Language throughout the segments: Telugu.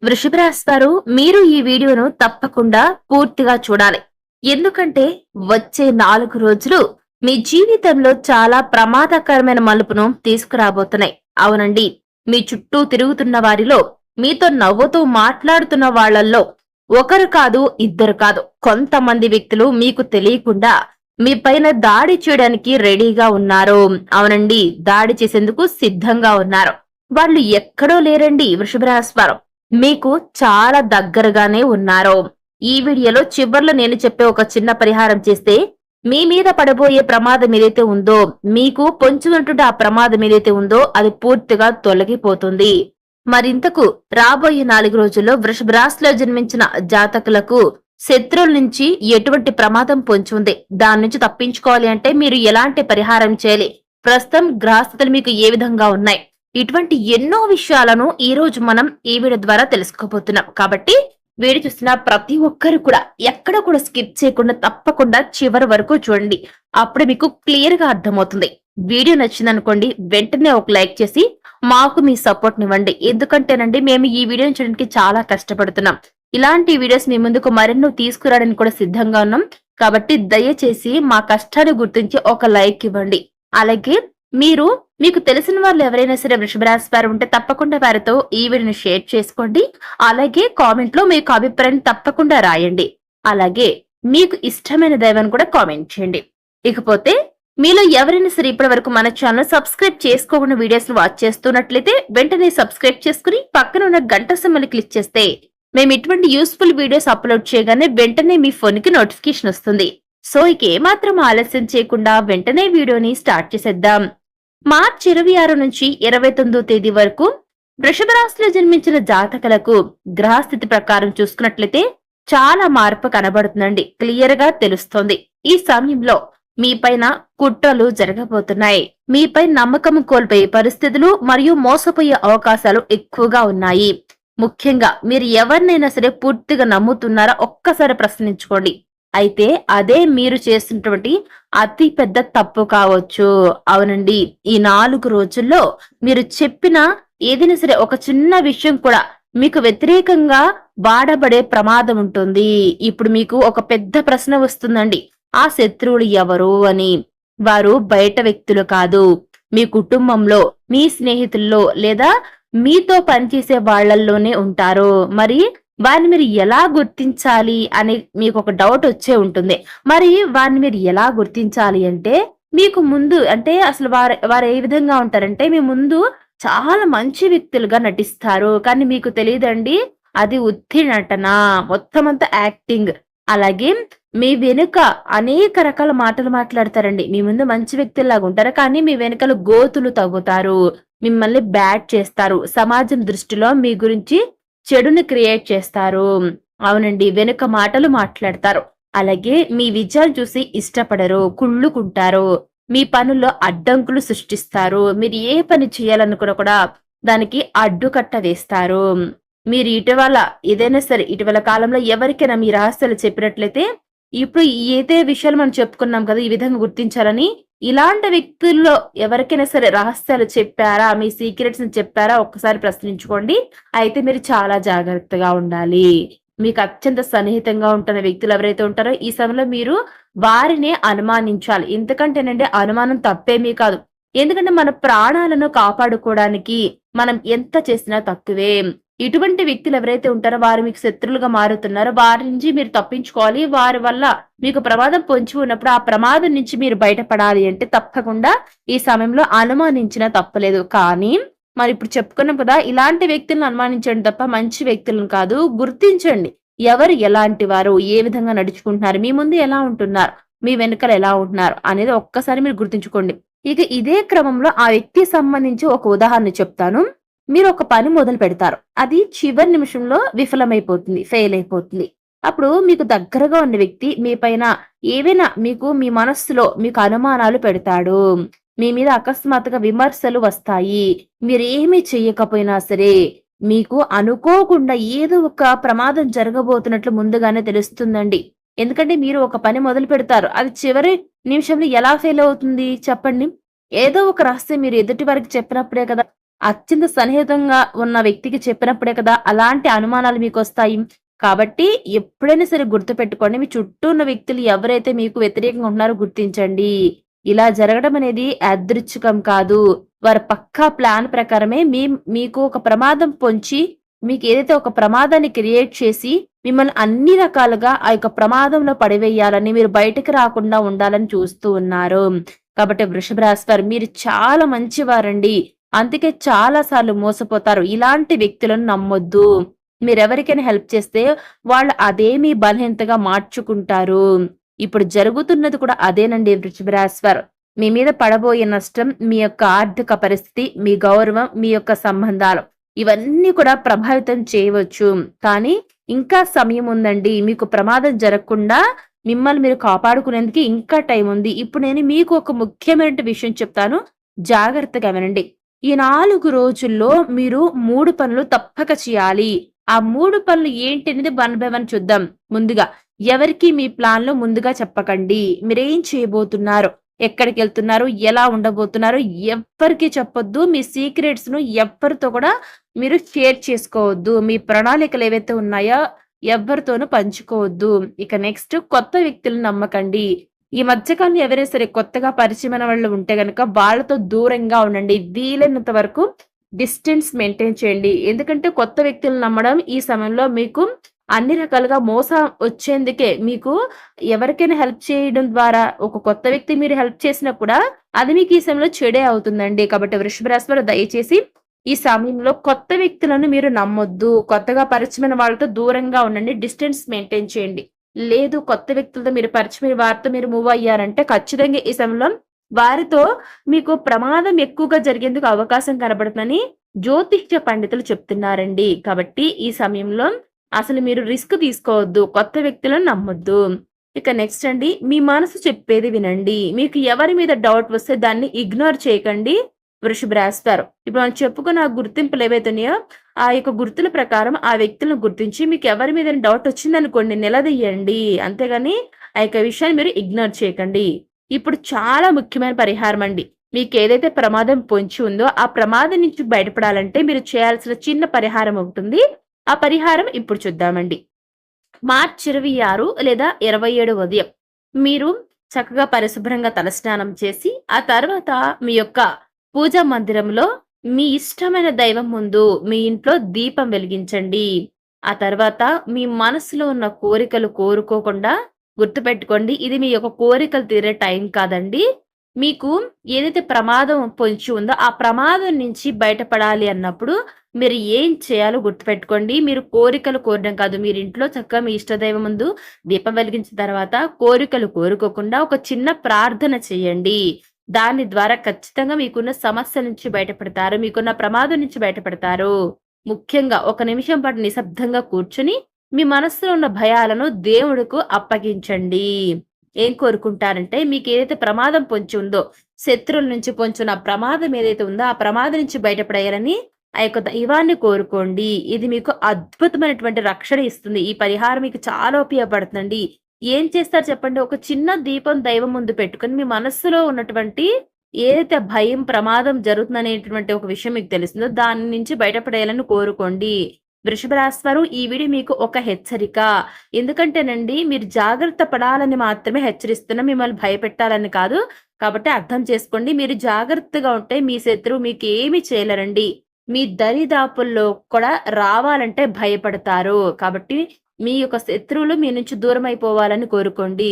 వృషభ రాశి వారు మీరు ఈ వీడియోను తప్పకుండా పూర్తిగా చూడాలి. ఎందుకంటే వచ్చే 4 రోజులు మీ జీవితంలో చాలా ప్రమాదకరమైన మలుపును తీసుకురాబోతున్నాయి. అవునండి, మీ చుట్టూ తిరుగుతున్న వారిలో మీతో నవ్వుతూ మాట్లాడుతున్న వాళ్ళల్లో ఒకరు కాదు, ఇద్దరు కాదు, కొంతమంది వ్యక్తులు మీకు తెలియకుండా మీ పైన దాడి చేయడానికి రెడీగా ఉన్నారు. అవునండి, దాడి చేసేందుకు సిద్ధంగా ఉన్నారు. వాళ్ళు ఎక్కడో లేరండి వృషభ రాశి వారు. మీకు చాలా దగ్గరగానే ఉన్నారు. ఈ వీడియోలో చివర్లో నేను చెప్పే ఒక చిన్న పరిహారం చేస్తే మీ మీద పడబోయే ప్రమాదం ఏదైతే ఉందో, మీకు పొంచి ఉంటుంటే ఆ ప్రమాదం ఏదైతే ఉందో అది పూర్తిగా తొలగిపోతుంది. మరింతకు రాబోయే 4 రోజుల్లో వృషభ రాశిలో జన్మించిన జాతకులకు శత్రువుల నుంచి ఎటువంటి ప్రమాదం పొంచి ఉంది, దాని నుంచి తప్పించుకోవాలి అంటే మీరు ఎలాంటి పరిహారం చేయాలి, ప్రస్తుతం గ్రహస్థితులు మీకు ఏ విధంగా ఉన్నాయి, ఇటువంటి ఎన్నో విషయాలను ఈ రోజు మనం ఈ వీడియో ద్వారా తెలుసుకోబోతున్నాం. కాబట్టి వీడియో చూస్తున్న ప్రతి ఒక్కరు కూడా ఎక్కడ కూడా స్కిప్ చేయకుండా తప్పకుండా చివరి వరకు చూడండి. అప్పుడు మీకు క్లియర్ గా అర్థమవుతుంది. వీడియో నచ్చిందనుకోండి, వెంటనే ఒక లైక్ చేసి మాకు మీ సపోర్ట్ నివ్వండి. ఎందుకంటేనండి మేము ఈ వీడియోని చూడడానికి చాలా కష్టపడుతున్నాం. ఇలాంటి వీడియోస్ మీ ముందుకు మరెన్నో తీసుకురావడానికి కూడా సిద్ధంగా ఉన్నాం. కాబట్టి దయచేసి మా కష్టాన్ని గుర్తించి ఒక లైక్ ఇవ్వండి. అలాగే మీకు తెలిసిన వాళ్ళు ఎవరైనా సరే వృషభ రాశి వారు ఉంటే తప్పకుండా వారితో ఈ వీడియోని షేర్ చేసుకోండి. అలాగే కామెంట్ లో మీకు అభిప్రాయం తప్పకుండా రాయండి. అలాగే మీకు ఇష్టమైన దైవాన్ని కూడా కామెంట్ చేయండి. ఇకపోతే మీలో ఎవరైనా సరే ఇప్పటి వరకు మన ఛానల్ సబ్స్క్రైబ్ చేసుకోకుండా వీడియోస్ వాచ్ చేస్తున్నట్లయితే వెంటనే సబ్స్క్రైబ్ చేసుకుని పక్కన ఉన్న గంట సింబల్ క్లిక్ చేస్తే మేము ఇటువంటి యూస్ఫుల్ వీడియోస్ అప్లోడ్ చేయగానే వెంటనే మీ ఫోన్ కి నోటిఫికేషన్ వస్తుంది. సో ఇక ఏమాత్రం ఆలస్యం చేయకుండా వెంటనే వీడియోని స్టార్ట్ చేసేద్దాం. మార్చి 26 నుంచి 29 తేదీ వరకు వృషభ రాశిలో జన్మించిన జాతకులకు గ్రహస్థితి ప్రకారం చూసుకున్నట్లయితే చాలా మార్పు కనబడుతుందండి. క్లియర్ గా తెలుస్తోంది. ఈ సమయంలో మీపైన కుట్రలు జరగబోతున్నాయి. మీపై నమ్మకం కోల్పోయే పరిస్థితులు మరియు మోసపోయే అవకాశాలు ఎక్కువగా ఉన్నాయి. ముఖ్యంగా మీరు ఎవరినైనా సరే పూర్తిగా నమ్ముతున్నారా ఒక్కసారి ప్రశ్నించుకోండి. అయితే అదే మీరు చేసినటువంటి అతి పెద్ద తప్పు కావచ్చు. అవునండి, ఈ 4 రోజుల్లో మీరు చెప్పిన ఏదైనా సరే ఒక చిన్న విషయం కూడా మీకు వ్యతిరేకంగా వాడబడే ప్రమాదం ఉంటుంది. ఇప్పుడు మీకు ఒక పెద్ద ప్రశ్న వస్తుందండి, ఆ శత్రువులు ఎవరు అని. వారు బయట వ్యక్తులు కాదు, మీ కుటుంబంలో, మీ స్నేహితుల్లో లేదా మీతో పనిచేసే వాళ్లల్లోనే ఉంటారు. మరి వారిని మీరు ఎలా గుర్తించాలి అని మీకు ఒక డౌట్ వచ్చే ఉంటుంది. మరి వారిని మీరు ఎలా గుర్తించాలి అంటే మీకు ముందు అంటే అసలు వారు ఏ విధంగా ఉంటారంటే మీ ముందు చాలా మంచి వ్యక్తులుగా నటిస్తారు. కానీ మీకు తెలియదండి, అది ఉత్తి నటన, మొత్తం అంతా యాక్టింగ్. అలాగే మీ వెనుక అనేక రకాల మాటలు మాట్లాడతారండి. మీ ముందు మంచి వ్యక్తుల్లాగా ఉంటారు, కానీ మీ వెనుకలు గోతులు తవ్వుతారు, మిమ్మల్ని బ్యాడ్ చేస్తారు, సమాజం దృష్టిలో మీ గురించి చెడుని క్రియేట్ చేస్తారు. అవునండి, వెనుక మాటలు మాట్లాడతారు. అలాగే మీ విజయాలు చూసి ఇష్టపడరు, కుళ్ళుకుంటారు, మీ పనుల్లో అడ్డంకులు సృష్టిస్తారు. మీరు ఏ పని చేయాలనుకున్నా కూడా దానికి అడ్డుకట్ట వేస్తారు. మీరు ఇటీవల కాలంలో ఎవరికైనా మీ రహస్యాలు చెప్పినట్లయితే ఇప్పుడు ఏదే విషయాలు మనం చెప్పుకున్నాం కదా, ఈ విధంగా గుర్తించాలని, ఇలాంటి వ్యక్తుల్లో ఎవరికైనా సరే రహస్యాలు చెప్పారా, మీ సీక్రెట్స్ చెప్పారా ఒక్కసారి ప్రశ్నించుకోండి. అయితే మీరు చాలా జాగ్రత్తగా ఉండాలి. మీకు అత్యంత సన్నిహితంగా ఉంటున్న వ్యక్తులు ఎవరైతే ఉంటారో ఈ సమయంలో మీరు వారినే అనుమానించాలి. ఎందుకంటేనండి అనుమానం తప్పేమీ కాదు. ఎందుకంటే మన ప్రాణాలను కాపాడుకోవడానికి మనం ఎంత చేసినా తక్కువే. ఇటువంటి వ్యక్తులు ఎవరైతే ఉంటారో వారు మీకు శత్రులుగా మారుతున్నారో వారి నుంచి మీరు తప్పించుకోవాలి. వారి వల్ల మీకు ప్రమాదం పొంచి ఉన్నప్పుడు ఆ ప్రమాదం నుంచి మీరు బయటపడాలి అంటే తప్పకుండా ఈ సమయంలో అనుమానించినా తప్పలేదు. కానీ మరి ఇప్పుడు చెప్పుకున్నాం కదా, ఇలాంటి వ్యక్తులను అనుమానించండి తప్ప మంచి వ్యక్తులను కాదు. గుర్తించండి ఎవరు ఎలాంటి వారు, ఏ విధంగా నడుచుకుంటున్నారు, మీ ముందు ఎలా ఉంటున్నారు, మీ వెనుకలు ఎలా ఉంటున్నారు అనేది ఒక్కసారి మీరు గుర్తుంచుకోండి. ఇక ఇదే క్రమంలో ఆ వ్యక్తికి సంబంధించి ఒక ఉదాహరణ చెప్తాను. మీరు ఒక పని మొదలు పెడతారు, అది చివరి నిమిషంలో విఫలమైపోతుంది, ఫెయిల్ అయిపోతుంది. అప్పుడు మీకు దగ్గరగా ఉన్న వ్యక్తి మీ పైన ఏవైనా మీ మనస్సులో మీకు అనుమానాలు పెడతాడు. మీ మీద అకస్మాత్తుగా విమర్శలు వస్తాయి. మీరేమీ చెయ్యకపోయినా సరే మీకు అనుకోకుండా ఏదో ఒక ప్రమాదం జరగబోతున్నట్లు ముందుగానే తెలుస్తుందండి. ఎందుకంటే మీరు ఒక పని మొదలు పెడతారు, అది చివరి నిమిషంలో ఎలా ఫెయిల్ అవుతుంది చెప్పండి? ఏదో ఒక రహస్యం మీరు ఎదుటి వారికి చెప్పినప్పుడే కదా అత్యంత సన్నిహితంగా ఉన్న వ్యక్తికి చెప్పినప్పుడే కదా అలాంటి అనుమానాలు మీకొస్తాయి. కాబట్టి ఎప్పుడైనా సరే గుర్తుపెట్టుకోండి. మీ చుట్టూ ఉన్న వ్యక్తులు ఎవరైతే మీకు వ్యతిరేకంగా ఉంటున్నారో గుర్తించండి. ఇలా జరగడం అనేది యాదృచ్ఛికం కాదు. వారి పక్కా ప్లాన్ ప్రకారమే మీకు ఒక ప్రమాదం పొంచి, మీకేదైతే ఒక ప్రమాదాన్ని క్రియేట్ చేసి, మిమ్మల్ని అన్ని రకాలుగా ఆ యొక్క ప్రమాదంలో పడివేయాలని, మీరు బయటకి రాకుండా ఉండాలని చూస్తూ ఉన్నారు. కాబట్టి వృషభ రాశి వారు మీరు చాలా మంచివారండి. అందుకే చాలా సార్లు మోసపోతారు. ఇలాంటి వ్యక్తులను నమ్మొద్దు. మీరెవరికైనా హెల్ప్ చేస్తే వాళ్ళు అదే మీ బలహీనతగా మార్చుకుంటారు. ఇప్పుడు జరుగుతున్నది కూడా అదేనండి వృషభ రాశి వారు. మీ మీద పడబోయే నష్టం మీ యొక్క ఆర్థిక పరిస్థితి, మీ గౌరవం, మీ యొక్క సంబంధాలు ఇవన్నీ కూడా ప్రభావితం చేయవచ్చు. కానీ ఇంకా సమయం ఉందండి. మీకు ప్రమాదం జరగకుండా మిమ్మల్ని మీరు కాపాడుకునేందుకు ఇంకా టైం ఉంది. ఇప్పుడు నేను మీకు ఒక ముఖ్యమైన విషయం చెప్తాను. జాగ్రత్తగా వినండి. ఈ 4 రోజుల్లో మీరు 3 పనులు తప్పక చేయాలి. ఆ 3 పనులు ఏంటనేది వన్ బై వన్ చూద్దాం. ముందుగా ఎవరికీ మీ ప్లాన్‌లో ముందుగా చెప్పకండి. మీరేం చేయబోతున్నారు? ఎక్కడికెళ్తున్నారు? ఎలా ఉండబోతున్నారు? ఎవ్వరికీ చెప్పొద్దు. మీ సీక్రెట్స్‌ను ఎవ్వరితో కూడా మీరు షేర్ చేసుకోవద్దు. మీ ప్రణాళికలు ఏవైతే ఉన్నాయో ఎవ్వరితోనూ పంచుకోవద్దు. ఇక నెక్స్ట్ కొత్త వ్యక్తులను నమ్మకండి. ఈ మధ్య కాలంలో ఎవరైనా సరే కొత్తగా పరిచయమైన వాళ్ళు ఉంటే గనక వాళ్ళతో దూరంగా ఉండండి. వీలైనంత వరకు డిస్టెన్స్ మెయింటైన్ చేయండి. ఎందుకంటే కొత్త వ్యక్తులను నమ్మడం ఈ సమయంలో మీకు అన్ని రకాలుగా మోసం వచ్చేందుకే. మీకు ఎవరికైనా హెల్ప్ చేయడం ద్వారా ఒక కొత్త వ్యక్తి మీరు హెల్ప్ చేసినా కూడా అది మీకు ఈ సమయంలో చెడే అవుతుందండి. కాబట్టి వృషభ రాశి వారు దయచేసి ఈ సమయంలో కొత్త వ్యక్తులను మీరు నమ్మొద్దు. కొత్తగా పరిచయమైన వాళ్ళతో దూరంగా ఉండండి. డిస్టెన్స్ మెయింటైన్ చేయండి. లేదు కొత్త వ్యక్తులతో మీరు పరిచయమైన వారితో మీరు మూవ్ అయ్యారంటే ఖచ్చితంగా ఈ సమయంలో వారితో మీకు ప్రమాదం ఎక్కువగా జరిగేందుకు అవకాశం కనబడుతుందని జ్యోతిష్య పండితులు చెప్తున్నారండి. కాబట్టి ఈ సమయంలో అసలు మీరు రిస్క్ తీసుకోవద్దు. కొత్త వ్యక్తులను నమ్మొద్దు. ఇక నెక్స్ట్ అండి, మీ మనసు చెప్పేది వినండి. మీకు ఎవరి మీద డౌట్ వస్తే దాన్ని ఇగ్నోర్ చేయకండి వృషభ రాశి వారు. ఇప్పుడు మనం చెప్పుకున్న ఆ గుర్తింపులు ఏవైతే ఉన్నాయో ఆ యొక్క గుర్తుల ప్రకారం ఆ వ్యక్తులను గుర్తించి మీకు ఎవరి మీద డౌట్ వచ్చిందనుకోండి నిలదీయండి. అంతేగాని ఆ యొక్క విషయాన్ని మీరు ఇగ్నోర్ చేయకండి. ఇప్పుడు చాలా ముఖ్యమైన పరిహారం అండి. మీకేదైతే ప్రమాదం పొంచి ఉందో ఆ ప్రమాదం నుంచి బయటపడాలంటే మీరు చేయాల్సిన చిన్న పరిహారం ఉంటుంది. ఆ పరిహారం ఇప్పుడు చూద్దామండి. మార్చి 26 లేదా 27 ఉదయం మీరు చక్కగా పరిశుభ్రంగా తలస్నానం చేసి, ఆ తర్వాత మీ యొక్క పూజా మందిరంలో మీ ఇష్టమైన దైవం ముందు మీ ఇంట్లో దీపం వెలిగించండి. ఆ తర్వాత మీ మనసులో ఉన్న కోరికలు కోరుకోకుండా గుర్తుపెట్టుకోండి. ఇది మీ యొక్క కోరికలు తీరే టైం కాదండి. మీకు ఏదైతే ప్రమాదం పొంచి ఉందో ఆ ప్రమాదం నుంచి బయటపడాలి అన్నప్పుడు మీరు ఏం చేయాలో గుర్తుపెట్టుకోండి. మీరు కోరికలు కోరడం కాదు. మీరు ఇంట్లో చక్కగా మీ ఇష్టదైవం ముందు దీపం వెలిగించిన తర్వాత కోరికలు కోరుకోకుండా ఒక చిన్న ప్రార్థన చేయండి. దాని ద్వారా ఖచ్చితంగా మీకున్న సమస్య నుంచి బయటపడతారు. మీకున్న ప్రమాదం నుంచి బయటపడతారు. ముఖ్యంగా ఒక నిమిషం పాటు నిశ్శబ్దంగా కూర్చొని మీ మనస్సులో ఉన్న భయాలను దేవుడుకు అప్పగించండి. ఏం కోరుకుంటారంటే మీకేదైతే ప్రమాదం పొంచి ఉందో, శత్రువుల నుంచి పొంచున్న ప్రమాదం ఏదైతే ఉందో ఆ ప్రమాదం నుంచి బయటపడేయాలని ఆ యొక్క దైవాన్ని కోరుకోండి. ఇది మీకు అద్భుతమైనటువంటి రక్షణ ఇస్తుంది. ఈ పరిహారం మీకు చాలా ఉపయోగపడుతుందండి. ఏం చేస్తారు చెప్పండి? ఒక చిన్న దీపం దైవం ముందు పెట్టుకొని మీ మనస్సులో ఉన్నటువంటి ఏదైతే భయం, ప్రమాదం జరుగుతుందనేటువంటి ఒక విషయం మీకు తెలుస్తుందో దాని నుంచి బయటపడేయాలని కోరుకోండి. వృషభ రాశి వారు ఈ వీడియో మీకు ఒక హెచ్చరిక. ఎందుకంటేనండి మీరు జాగ్రత్త పడాలని మాత్రమే హెచ్చరిస్తున్నా, మిమ్మల్ని భయపెట్టాలని కాదు. కాబట్టి అర్థం చేసుకోండి. మీరు జాగ్రత్తగా ఉంటే మీ శత్రువు మీకు ఏమి చేయలేరండి. మీ దరిదాపుల్లో కూడా రావాలంటే భయపడతారు. కాబట్టి మీ యొక్క శత్రువులు మీ నుంచి దూరం అయిపోవాలని కోరుకోండి.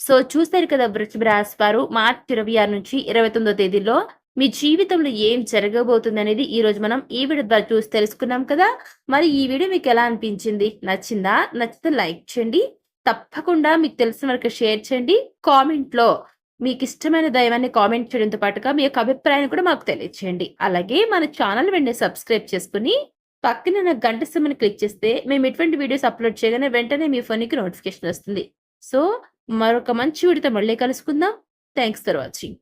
సో చూసారు కదా వృషభ రాశి వారు మార్చి 26 నుంచి 29వ తేదీలో మీ జీవితంలో ఏం జరగబోతుందనేది ఈ రోజు మనం ఈ వీడియో ద్వారా చూసి తెలుసుకున్నాం కదా. మరి ఈ వీడియో మీకు ఎలా అనిపించింది? నచ్చిందా? నచ్చితే లైక్ చేయండి. తప్పకుండా మీకు తెలిసిన వరకు షేర్ చేయండి. కామెంట్‌లో మీకిష్టమైన దైవాన్ని కామెంట్ చేయడంతో పాటుగా మీ యొక్క అభిప్రాయాన్ని కూడా మాకు తెలియచేయండి. అలాగే మన ఛానల్ వెంటనే సబ్స్క్రైబ్ చేసుకొని పక్కన ఉన్న గంట సింబల్‌ని క్లిక్ చేస్తే మేము ఎటువంటి వీడియోస్ అప్‌లోడ్ చేయగానే వెంటనే మీ ఫోన్‌కి నోటిఫికేషన్ వస్తుంది. సో మరొక మంచి వీడియోతో మళ్ళీ కలుసుకుందాం. Thanks for watching.